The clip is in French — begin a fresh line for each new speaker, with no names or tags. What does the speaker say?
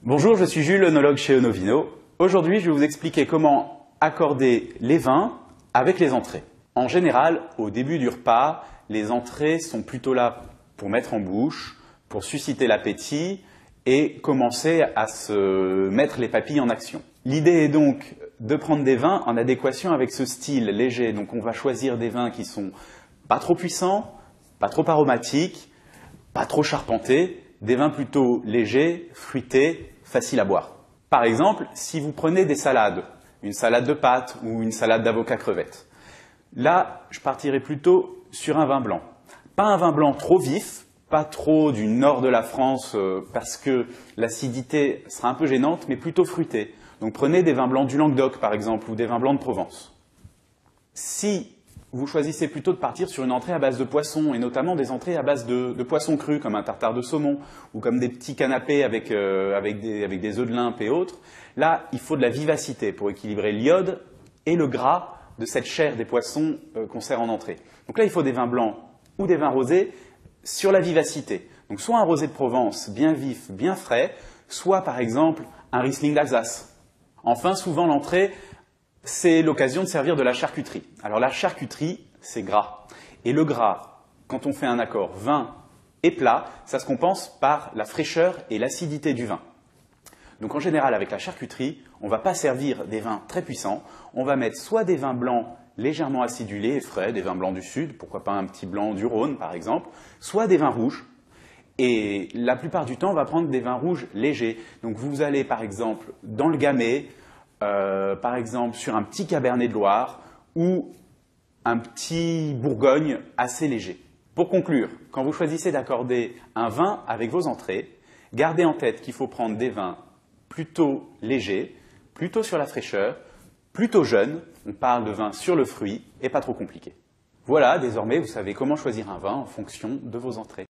Bonjour, je suis Jules, œnologue chez Onovino. Aujourd'hui, je vais vous expliquer comment accorder les vins avec les entrées. En général, au début du repas, les entrées sont plutôt là pour mettre en bouche, pour susciter l'appétit et commencer à se mettre les papilles en action. L'idée est donc de prendre des vins en adéquation avec ce style léger. Donc on va choisir des vins qui sont pas trop puissants, pas trop aromatiques, pas trop charpentés, des vins plutôt légers, fruités, faciles à boire. Par exemple, si vous prenez des salades, une salade de pâtes ou une salade d'avocat crevette, là, je partirai plutôt sur un vin blanc. Pas un vin blanc trop vif, pas trop du nord de la France parce que l'acidité sera un peu gênante, mais plutôt fruité. Donc prenez des vins blancs du Languedoc par exemple, ou des vins blancs de Provence. Si vous choisissez plutôt de partir sur une entrée à base de poisson, et notamment des entrées à base de poisson cru, comme un tartare de saumon, ou comme des petits canapés avec des œufs de limpe et autres, là, il faut de la vivacité pour équilibrer l'iode et le gras de cette chair des poissons qu'on sert en entrée. Donc là, il faut des vins blancs ou des vins rosés sur la vivacité. Donc soit un rosé de Provence bien vif, bien frais, soit par exemple un Riesling d'Alsace. Enfin, souvent l'entrée, c'est l'occasion de servir de la charcuterie. Alors la charcuterie, c'est gras. Et le gras, quand on fait un accord vin et plat, ça se compense par la fraîcheur et l'acidité du vin. Donc en général, avec la charcuterie, on ne va pas servir des vins très puissants. On va mettre soit des vins blancs légèrement acidulés et frais, des vins blancs du Sud, pourquoi pas un petit blanc du Rhône par exemple, soit des vins rouges. Et la plupart du temps, on va prendre des vins rouges légers. Donc vous allez par exemple dans le Gamay, par exemple sur un petit Cabernet de Loire ou un petit Bourgogne assez léger. Pour conclure, quand vous choisissez d'accorder un vin avec vos entrées, gardez en tête qu'il faut prendre des vins plutôt légers, plutôt sur la fraîcheur, plutôt jeunes, on parle de vin sur le fruit et pas trop compliqué. Voilà, désormais vous savez comment choisir un vin en fonction de vos entrées.